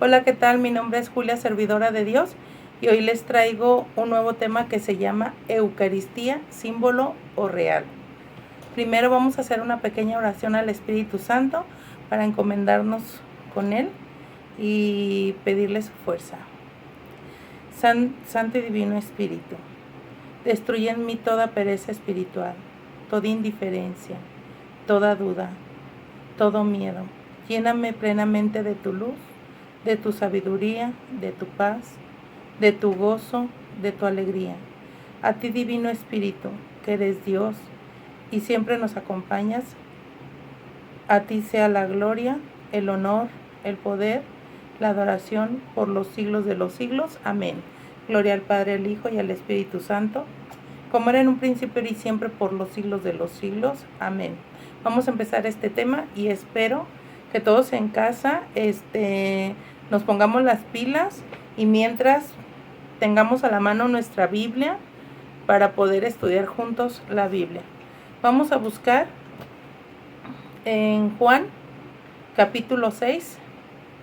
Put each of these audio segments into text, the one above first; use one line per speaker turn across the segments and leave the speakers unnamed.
Hola, ¿qué tal? Mi nombre es Julia, servidora de Dios, y hoy les traigo un nuevo tema que se llama Eucaristía, símbolo o real. Primero vamos a hacer una pequeña oración al Espíritu Santo para encomendarnos con Él y pedirle su fuerza. Santo y Divino Espíritu, destruye en mí toda pereza espiritual, toda indiferencia, toda duda, todo miedo. Lléname plenamente de tu luz, de tu sabiduría, de tu paz, de tu gozo, de tu alegría. A ti, Divino Espíritu, que eres Dios y siempre nos acompañas, a ti sea la gloria, el honor, el poder, la adoración por los siglos de los siglos. Amén. Gloria al Padre, al Hijo y al Espíritu Santo, como era en un principio y siempre por los siglos de los siglos. Amén. Vamos a empezar este tema y espero que todos en casa nos pongamos las pilas y mientras tengamos a la mano nuestra Biblia para poder estudiar juntos la Biblia. Vamos a buscar en Juan capítulo 6,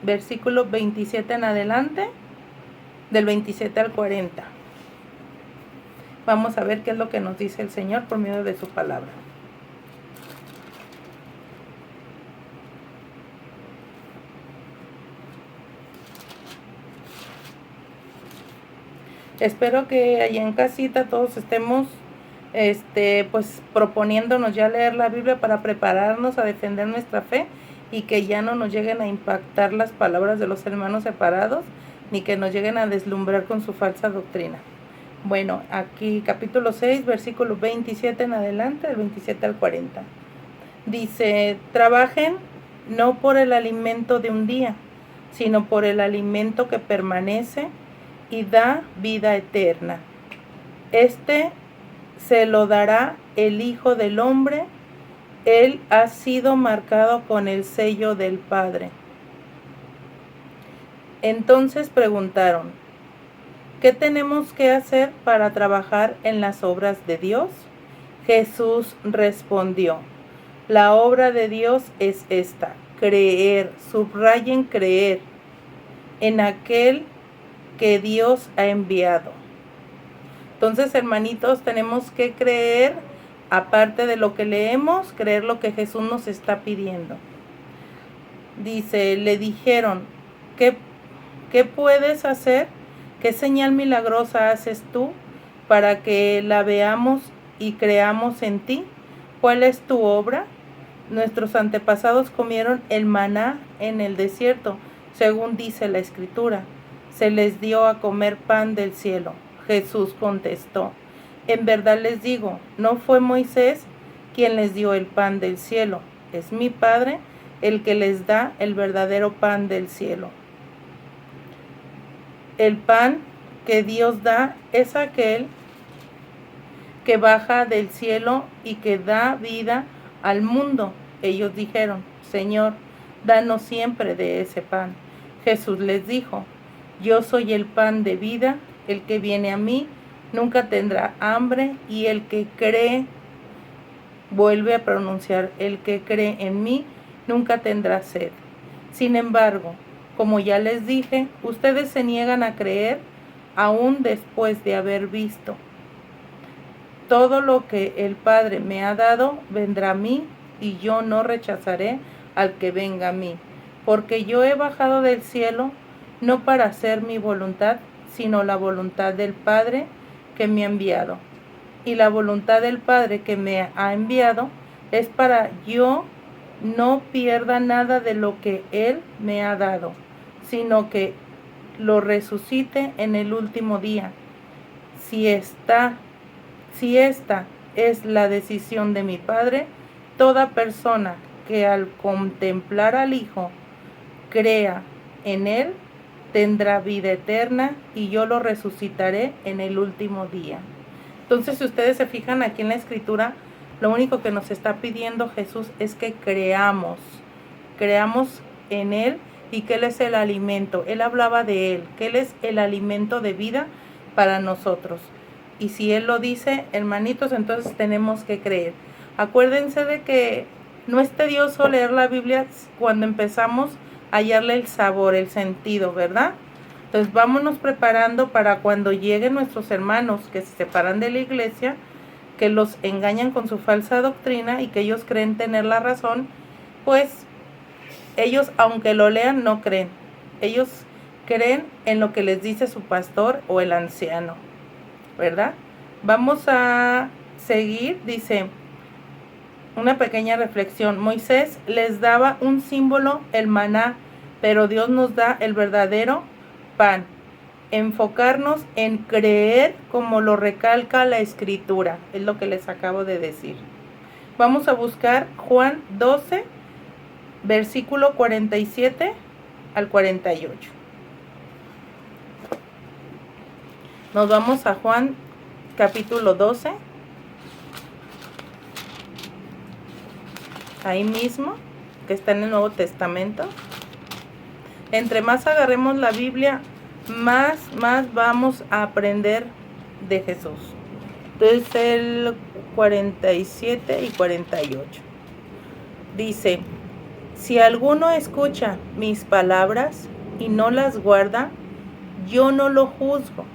versículo 27 en adelante, del 27 al 40. Vamos a ver qué es lo que nos dice el Señor por medio de su palabra. Espero que allá en casita todos estemos pues proponiéndonos ya leer la Biblia para prepararnos a defender nuestra fe y que ya no nos lleguen a impactar las palabras de los hermanos separados ni que nos lleguen a deslumbrar con su falsa doctrina. Bueno, aquí capítulo 6, versículo 27 en adelante, del 27 al 40. Dice, trabajen no por el alimento de un día, sino por el alimento que permanece y da vida eterna. Se lo dará el Hijo del Hombre. Él ha sido marcado con el sello del Padre. Entonces preguntaron, ¿qué tenemos que hacer para trabajar en las obras de Dios? Jesús respondió, la obra de Dios es esta, creer, subrayen creer, en aquel que Dios ha enviado. Entonces, hermanitos, tenemos que creer, aparte de lo que leemos, creer lo que Jesús nos está pidiendo. Dice, le dijeron, ¿qué puedes hacer? ¿Qué señal milagrosa haces tú para que la veamos y creamos en ti? ¿Cuál es tu obra? Nuestros antepasados comieron el maná en el desierto, según dice la Escritura. Se les dio a comer pan del cielo. Jesús contestó, en verdad les digo, no fue Moisés quien les dio el pan del cielo, es mi Padre el que les da el verdadero pan del cielo. El pan que Dios da es aquel que baja del cielo y que da vida al mundo. Ellos dijeron, Señor, danos siempre de ese pan. Jesús les dijo, yo soy el pan de vida, el que viene a mí nunca tendrá hambre y el que cree, vuelve a pronunciar, el que cree en mí nunca tendrá sed. Sin embargo, como ya les dije, ustedes se niegan a creer aún después de haber visto. Todo lo que el Padre me ha dado vendrá a mí y yo no rechazaré al que venga a mí, porque yo he bajado del cielo no para hacer mi voluntad, sino la voluntad del Padre que me ha enviado. Y la voluntad del Padre que me ha enviado es para yo no pierda nada de lo que Él me ha dado, sino que lo resucite en el último día. Si esta es la decisión de mi Padre, toda persona que al contemplar al Hijo crea en Él, tendrá vida eterna y yo lo resucitaré en el último día. Entonces, si ustedes se fijan aquí en la Escritura, lo único que nos está pidiendo Jesús es que creamos en Él y que Él es el alimento. Él hablaba de Él, que Él es el alimento de vida para nosotros. Y si Él lo dice, hermanitos, entonces tenemos que creer. Acuérdense de que no es tedioso leer la Biblia cuando empezamos hallarle el sabor, el sentido, ¿verdad? Entonces vámonos preparando para cuando lleguen nuestros hermanos que se separan de la iglesia, que los engañan con su falsa doctrina y que ellos creen tener la razón, pues ellos, aunque lo lean, no creen. Ellos creen en lo que les dice su pastor o el anciano, ¿verdad? Vamos a seguir, dice, una pequeña reflexión. Moisés les daba un símbolo, el maná, pero Dios nos da el verdadero pan. Enfocarnos en creer como lo recalca la escritura, es lo que les acabo de decir. Vamos a buscar Juan 12, versículo 47 al 48. Nos vamos a Juan capítulo 12. Ahí mismo, que está en el Nuevo Testamento. Entre más agarremos la Biblia, más vamos a aprender de Jesús. Entonces el 47 y 48. Dice: si alguno escucha mis palabras y no las guarda, yo no lo juzgo.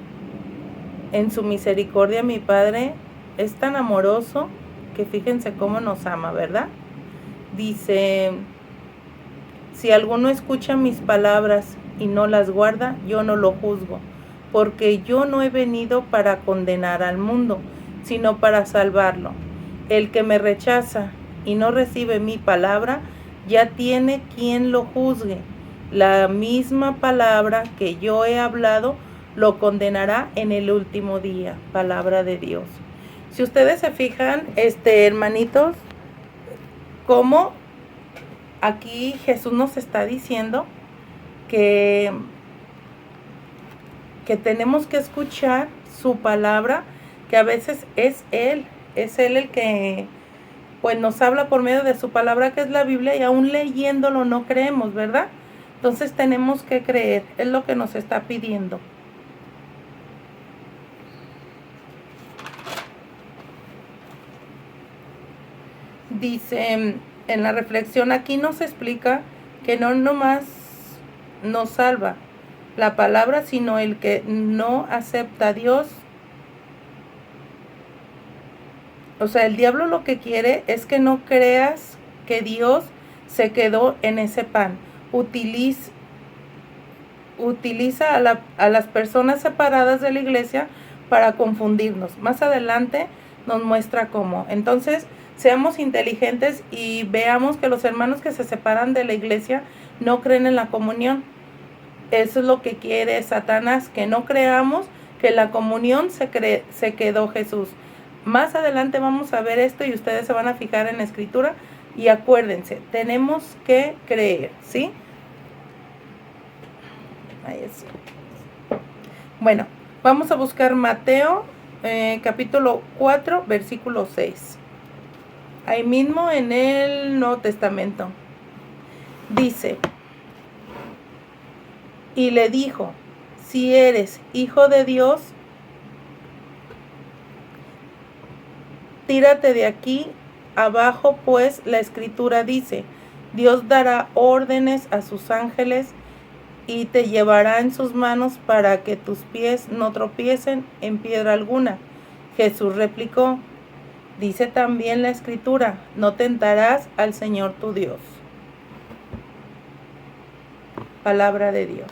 En su misericordia mi Padre es tan amoroso que fíjense cómo nos ama, ¿verdad? Dice: si alguno escucha mis palabras y no las guarda, yo no lo juzgo, porque yo no he venido para condenar al mundo, sino para salvarlo. El que me rechaza y no recibe mi palabra, ya tiene quien lo juzgue. La misma palabra que yo he hablado lo condenará en el último día. Palabra de Dios. Si ustedes se fijan, hermanitos, cómo aquí Jesús nos está diciendo que tenemos que escuchar su palabra, que a veces es Él el que pues nos habla por medio de su palabra, que es la Biblia, y aún leyéndolo no creemos, ¿verdad? Entonces tenemos que creer, es lo que nos está pidiendo. Dice en la reflexión, aquí nos explica que no nomás nos salva la palabra, sino el que no acepta a Dios. O sea, el diablo lo que quiere es que no creas que Dios se quedó en ese pan. Utiliza a las personas separadas de la iglesia para confundirnos. Más adelante nos muestra cómo. Entonces, seamos inteligentes y veamos que los hermanos que se separan de la iglesia no creen en la comunión. Eso es lo que quiere Satanás, que no creamos que la comunión se quedó Jesús. Más adelante vamos a ver esto y ustedes se van a fijar en la escritura. Y acuérdense, tenemos que creer, ¿sí? Ahí es. Bueno, vamos a buscar Mateo capítulo 4, versículo 6. Ahí mismo en el Nuevo Testamento. Dice: y le dijo, si eres hijo de Dios, tírate de aquí abajo, pues la escritura dice, Dios dará órdenes a sus ángeles y te llevará en sus manos para que tus pies no tropiecen en piedra alguna. Jesús replicó, dice también la escritura, no tentarás al Señor tu Dios. Palabra de Dios,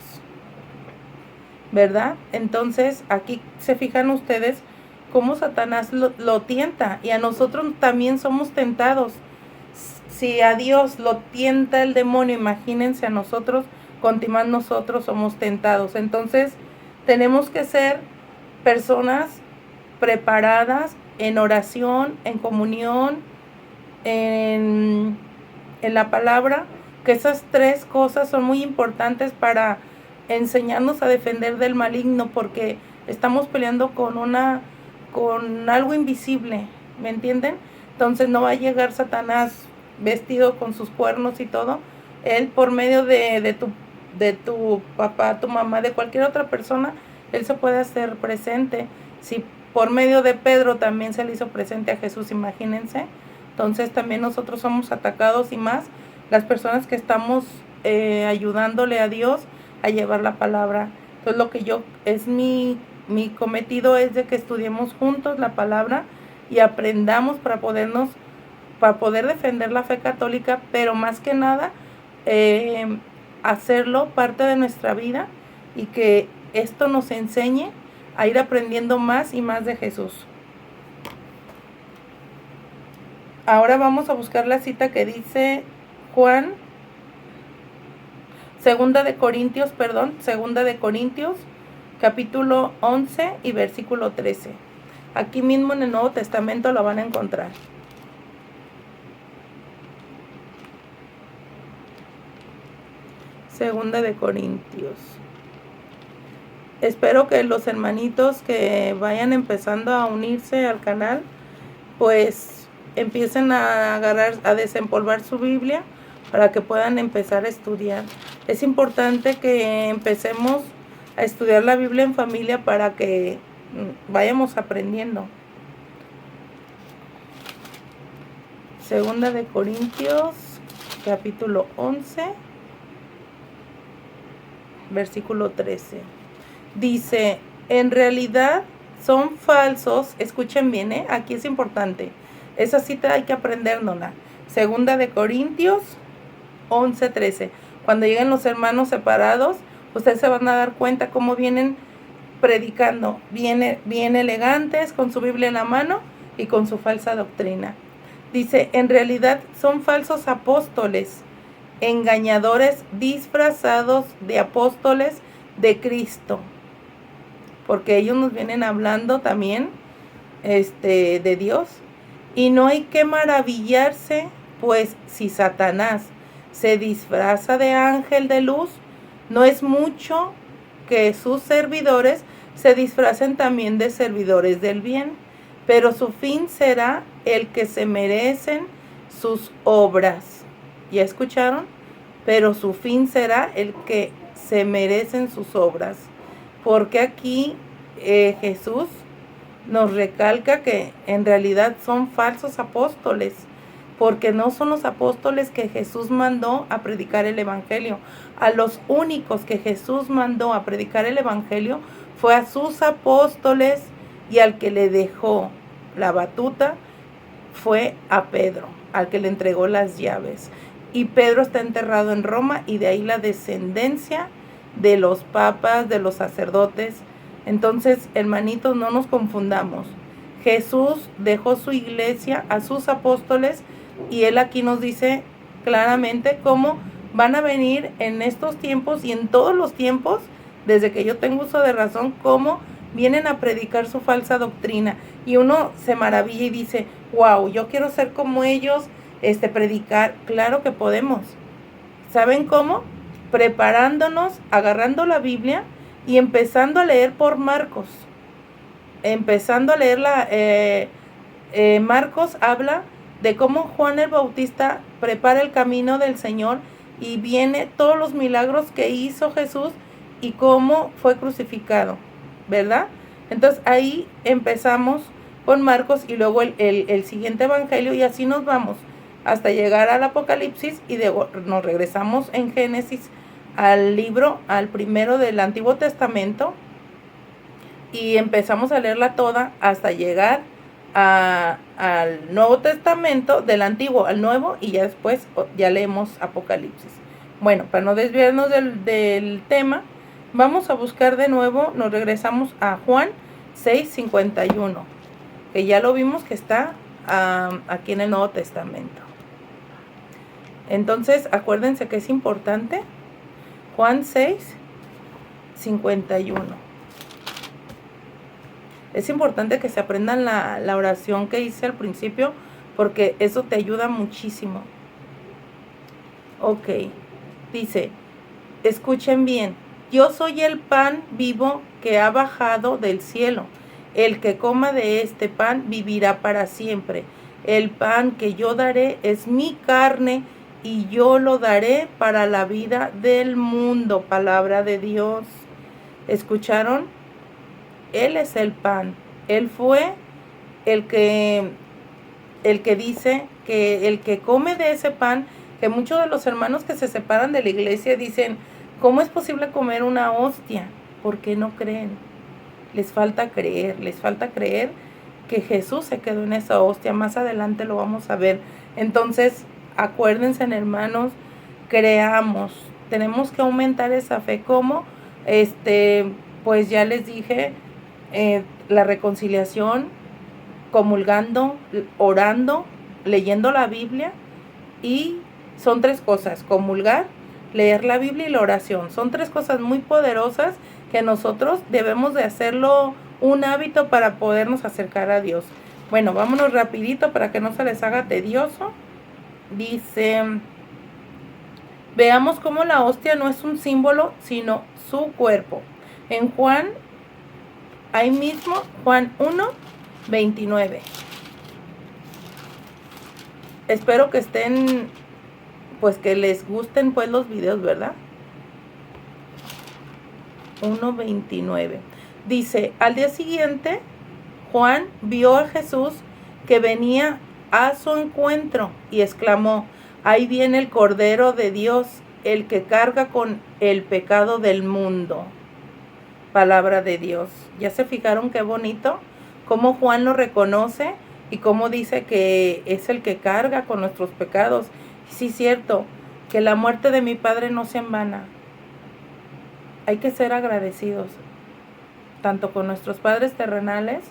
¿verdad? Entonces aquí se fijan ustedes cómo Satanás lo tienta, y a nosotros también somos tentados. Si a Dios lo tienta el demonio, imagínense a nosotros, cuanto más nosotros somos tentados. Entonces tenemos que ser personas preparadas en oración, en comunión, en la palabra, que esas tres cosas son muy importantes para enseñarnos a defender del maligno, porque estamos peleando con algo invisible, ¿me entienden? Entonces no va a llegar Satanás vestido con sus cuernos y todo. Él, por medio de tu papá, tu mamá, de cualquier otra persona, él se puede hacer presente. Si por medio de Pedro también se le hizo presente a Jesús, imagínense. Entonces también nosotros somos atacados, y más las personas que estamos ayudándole a Dios a llevar la palabra. Entonces lo que mi cometido es de que estudiemos juntos la palabra y aprendamos para poder defender la fe católica, pero más que nada hacerlo parte de nuestra vida y que esto nos enseñe a ir aprendiendo más y más de Jesús. Ahora vamos a buscar la cita que dice Juan, segunda de Corintios, capítulo 11 y versículo 13. Aquí mismo en el Nuevo Testamento lo van a encontrar. Segunda de Corintios. Espero que los hermanitos que vayan empezando a unirse al canal, pues empiecen a desempolvar su Biblia para que puedan empezar a estudiar. Es importante que empecemos a estudiar la Biblia en familia para que vayamos aprendiendo. Segunda de Corintios, capítulo 11, versículo 13. Dice, en realidad son falsos, escuchen bien, aquí es importante, esa cita hay que aprendérnosla. Segunda de Corintios 11, 13. Cuando lleguen los hermanos separados, ustedes se van a dar cuenta cómo vienen predicando, bien elegantes, con su Biblia en la mano y con su falsa doctrina. Dice, en realidad son falsos apóstoles, engañadores disfrazados de apóstoles de Cristo. Porque ellos nos vienen hablando también de Dios. Y no hay que maravillarse, pues si Satanás se disfraza de ángel de luz, no es mucho que sus servidores se disfracen también de servidores del bien, pero su fin será el que se merecen sus obras. ¿Ya escucharon? Pero su fin será el que se merecen sus obras. Porque aquí Jesús nos recalca que en realidad son falsos apóstoles, porque no son los apóstoles que Jesús mandó a predicar el evangelio. A los únicos que Jesús mandó a predicar el evangelio fue a sus apóstoles, y al que le dejó la batuta fue a Pedro, al que le entregó las llaves. Y Pedro está enterrado en Roma, y de ahí la descendencia de los papas, de los sacerdotes. Entonces, hermanitos, no nos confundamos. Jesús dejó su iglesia a sus apóstoles, y él aquí nos dice claramente cómo van a venir en estos tiempos y en todos los tiempos, desde que yo tengo uso de razón, cómo vienen a predicar su falsa doctrina. Y uno se maravilla y dice, wow, yo quiero ser como ellos, predicar. Claro que podemos. ¿Saben cómo? Preparándonos, agarrando la Biblia y empezando a leer por Marcos. Empezando a leer Marcos habla de cómo Juan el Bautista prepara el camino del Señor, y viene todos los milagros que hizo Jesús y cómo fue crucificado, ¿verdad? Entonces ahí empezamos con Marcos, y luego el siguiente evangelio, y así nos vamos hasta llegar al Apocalipsis, y nos regresamos en Génesis al primero del Antiguo Testamento, y empezamos a leerla toda hasta llegar al Nuevo Testamento, del Antiguo al Nuevo, y ya después ya leemos Apocalipsis. Bueno, para no desviarnos del tema, vamos a buscar de nuevo, nos regresamos a Juan 6:51, que ya lo vimos que está aquí en el Nuevo Testamento. Entonces, acuérdense que es importante. Juan 6:51. Es importante que se aprendan la oración que hice al principio, porque eso te ayuda muchísimo. Ok, dice, escuchen bien, yo soy el pan vivo que ha bajado del cielo. El que coma de este pan vivirá para siempre. El pan que yo daré es mi carne, y yo lo daré para la vida del mundo. Palabra de Dios. ¿Escucharon? Él es el pan. Él fue el que dice que el que come de ese pan que muchos de los hermanos que se separan de la iglesia dicen, ¿cómo es posible comer una hostia? ¿Por qué no creen? Les falta creer que Jesús se quedó en esa hostia. Más adelante lo vamos a ver. Entonces, acuérdense, hermanos, creamos. Tenemos que aumentar esa fe. ¿Cómo? Pues ya les dije, la reconciliación, comulgando, orando, leyendo la Biblia, y son 3 cosas: comulgar, leer la Biblia y la oración. Son 3 cosas muy poderosas que nosotros debemos de hacerlo un hábito para podernos acercar a Dios. Bueno, vámonos rapidito para que no se les haga tedioso. Dice, veamos cómo la hostia no es un símbolo, sino su cuerpo. En Juan, ahí mismo, Juan 1:29. Espero que estén, pues que les gusten pues los videos, ¿verdad? 1:29. Dice, al día siguiente, Juan vio a Jesús que venía a su encuentro y exclamó, ahí viene el Cordero de Dios, el que carga con el pecado del mundo. Palabra de Dios. ¿Ya se fijaron qué bonito? Cómo Juan lo reconoce y cómo dice que es el que carga con nuestros pecados. Sí, es cierto, que la muerte de mi Padre no sea en vana. Hay que ser agradecidos, tanto con nuestros padres terrenales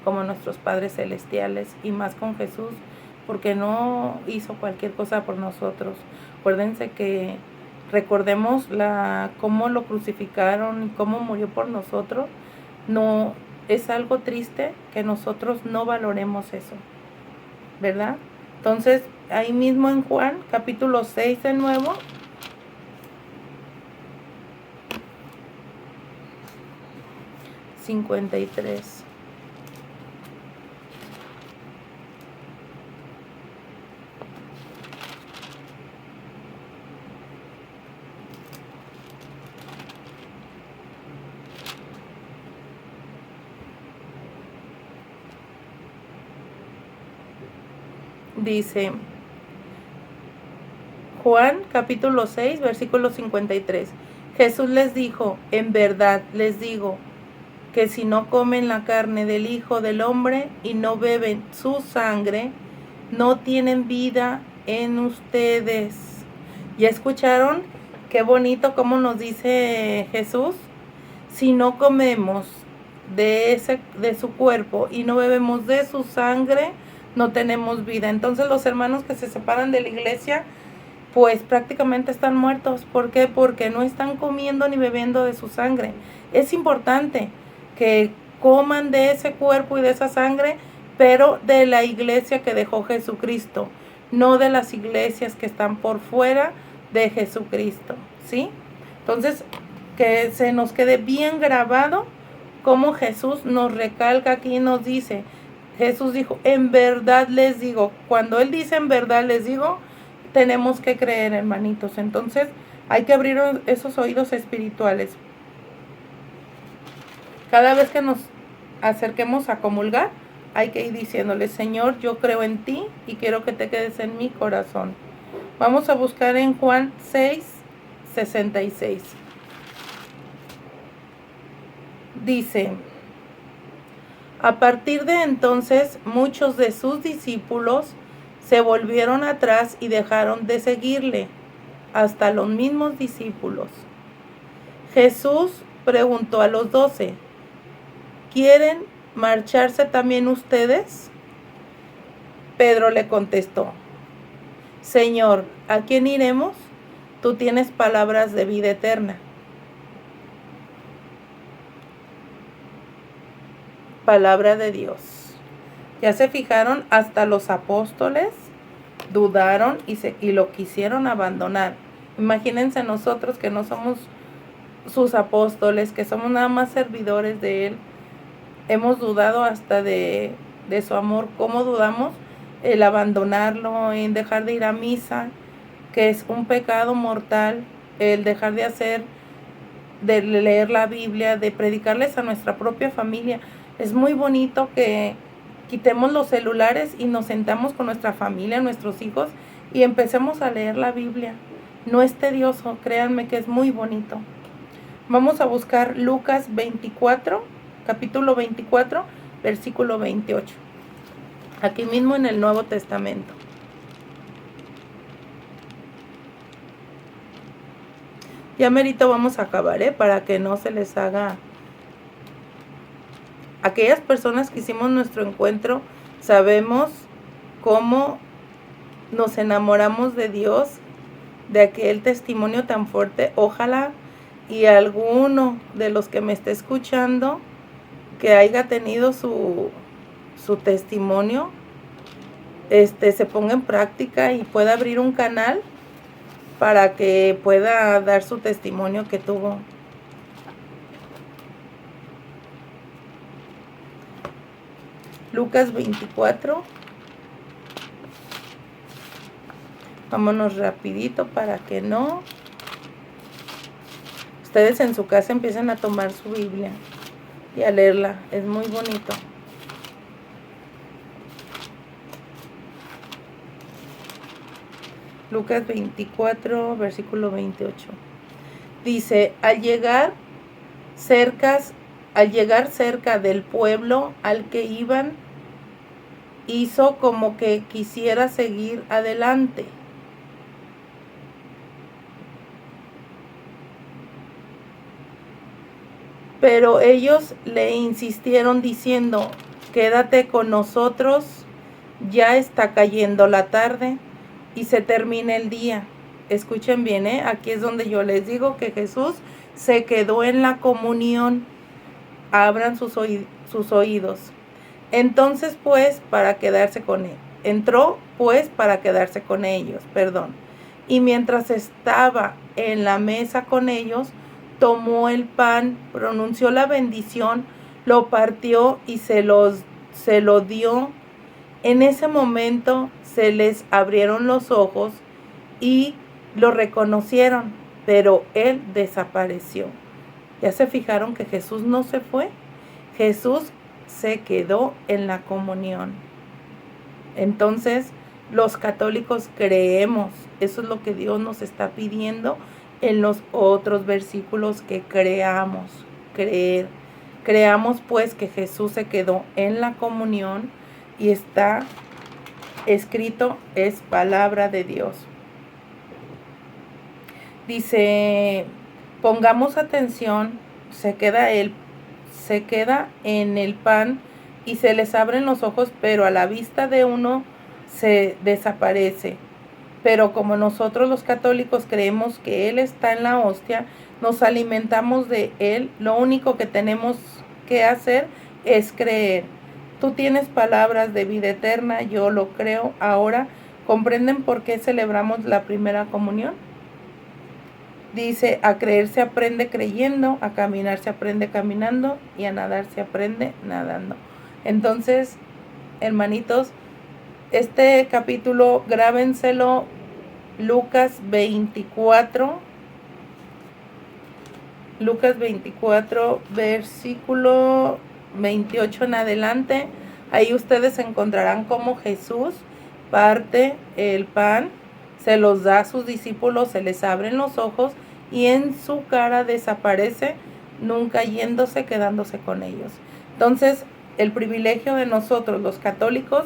como nuestros padres celestiales, y más con Jesús, porque no hizo cualquier cosa por nosotros. Acuérdense que recordemos cómo lo crucificaron y cómo murió por nosotros. No es algo triste que nosotros no valoremos eso, ¿verdad? Entonces, ahí mismo en Juan, capítulo 6 de nuevo, (53). Dice Juan capítulo 6, versículo 53. Jesús les dijo, en verdad les digo, que si no comen la carne del Hijo del Hombre y no beben su sangre, no tienen vida en ustedes. ¿Ya escucharon? Qué bonito como nos dice Jesús. Si no comemos de su cuerpo y no bebemos de su sangre, no tenemos vida. Entonces los hermanos que se separan de la iglesia, pues prácticamente están muertos. ¿Por qué? Porque no están comiendo ni bebiendo de su sangre. Es importante que coman de ese cuerpo y de esa sangre, pero de la iglesia que dejó Jesucristo, no de las iglesias que están por fuera de Jesucristo, ¿sí? Entonces, que se nos quede bien grabado como Jesús nos recalca aquí y nos dice, Jesús dijo, en verdad les digo. Cuando Él dice en verdad les digo, tenemos que creer, hermanitos. Entonces, hay que abrir esos oídos espirituales. Cada vez que nos acerquemos a comulgar, hay que ir diciéndole, Señor, yo creo en ti y quiero que te quedes en mi corazón. Vamos a buscar en Juan 6:66. Dice, a partir de entonces, muchos de sus discípulos se volvieron atrás y dejaron de seguirle, hasta los mismos discípulos. Jesús preguntó a los 12, ¿quieren marcharse también ustedes? Pedro le contestó, Señor, ¿a quién iremos? Tú tienes palabras de vida eterna. Palabra de Dios. ¿Ya se fijaron? Hasta los apóstoles dudaron y lo quisieron abandonar. Imagínense nosotros que no somos sus apóstoles, que somos nada más servidores de Él. Hemos dudado hasta de su amor. ¿Cómo dudamos? El abandonarlo, en dejar de ir a misa, que es un pecado mortal, el dejar de leer la Biblia, de predicarles a nuestra propia familia. Es muy bonito que quitemos los celulares y nos sentamos con nuestra familia, nuestros hijos, y empecemos a leer la Biblia. No es tedioso, créanme que es muy bonito. Vamos a buscar Lucas 24, capítulo 24, versículo 28. Aquí mismo en el Nuevo Testamento. Ya merito vamos a acabar, para que no se les haga. Aquellas personas que hicimos nuestro encuentro, sabemos cómo nos enamoramos de Dios, de aquel testimonio tan fuerte. Ojalá y alguno de los que me esté escuchando que haya tenido su testimonio, se ponga en práctica y pueda abrir un canal para que pueda dar su testimonio que tuvo. Lucas 24. Vámonos rapidito para que no. Ustedes en su casa empiecen a tomar su Biblia y a leerla. Es muy bonito. Lucas 24, versículo 28. Dice, al llegar cerca del pueblo al que iban, hizo como que quisiera seguir adelante. Pero ellos le insistieron diciendo, quédate con nosotros, ya está cayendo la tarde y se termina el día. Escuchen bien, aquí es donde yo les digo que Jesús se quedó en la comunión. Abran sus oídos. Entonces, pues, para quedarse con él. Entró, pues, para quedarse con ellos, Y mientras estaba en la mesa con ellos, tomó el pan, pronunció la bendición, lo partió y se lo dio. En ese momento se les abrieron los ojos y lo reconocieron, pero él desapareció. ¿Ya se fijaron que Jesús no se fue? Jesús se quedó en la comunión. Entonces, los católicos creemos, eso es lo que Dios nos está pidiendo en los otros versículos, que creamos, creer. Creamos pues que Jesús se quedó en la comunión y está escrito, es palabra de Dios. Dice, pongamos atención, se queda en el pan y se les abren los ojos, pero a la vista de uno se desaparece. Pero como nosotros los católicos creemos que Él está en la hostia, nos alimentamos de Él, lo único que tenemos que hacer es creer. Tú tienes palabras de vida eterna, yo lo creo ahora. ¿Comprenden por qué celebramos la primera comunión? Dice, a creer se aprende creyendo, a caminar se aprende caminando y a nadar se aprende nadando. Entonces, hermanitos, este capítulo grábenselo, Lucas 24, versículo 28 en adelante. Ahí ustedes encontrarán cómo Jesús parte el pan, se los da a sus discípulos, se les abren los ojos y en su cara desaparece, nunca yéndose, quedándose con ellos. Entonces, el privilegio de nosotros los católicos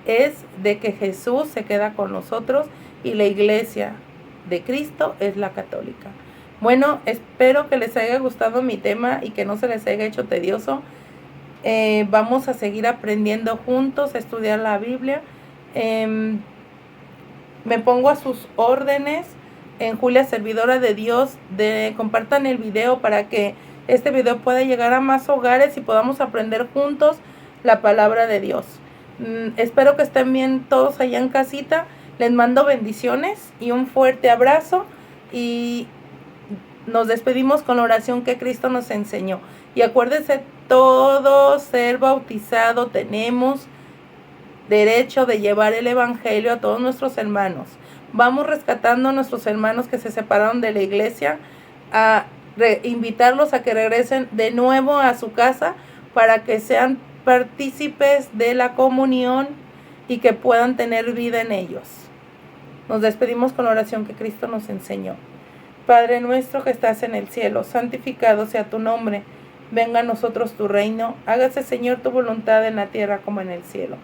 es de que Jesús se queda con nosotros y la iglesia de Cristo es la católica. Bueno, espero que les haya gustado mi tema y que no se les haya hecho tedioso. Vamos a seguir aprendiendo juntos, a estudiar la Biblia. Me pongo a sus órdenes en Julia Servidora de Dios. Compartan el video para que este video pueda llegar a más hogares y podamos aprender juntos la palabra de Dios. Espero que estén bien todos allá en casita. Les mando bendiciones y un fuerte abrazo y nos despedimos con la oración que Cristo nos enseñó. Y acuérdense, todos ser bautizado tenemos derecho de llevar el evangelio a todos nuestros hermanos. Vamos rescatando a nuestros hermanos que se separaron de la iglesia, a invitarlos a que regresen de nuevo a su casa para que sean partícipes de la comunión y que puedan tener vida en ellos. Nos despedimos con la oración que Cristo nos enseñó. Padre nuestro que estás en el cielo, santificado sea tu nombre. Venga a nosotros tu reino. Hágase, Señor, tu voluntad en la tierra como en el cielo.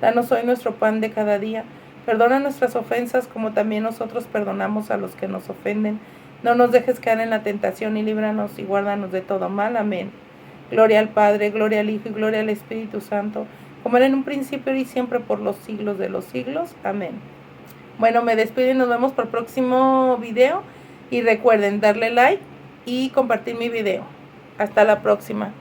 Danos hoy nuestro pan de cada día. Perdona nuestras ofensas como también nosotros perdonamos a los que nos ofenden. No nos dejes caer en la tentación y líbranos y guárdanos de todo mal. Amén. Gloria al Padre, gloria al Hijo y gloria al Espíritu Santo, como era en un principio y siempre por los siglos de los siglos. Amén. Bueno, me despido y nos vemos por el próximo video. Y recuerden darle like y compartir mi video. Hasta la próxima.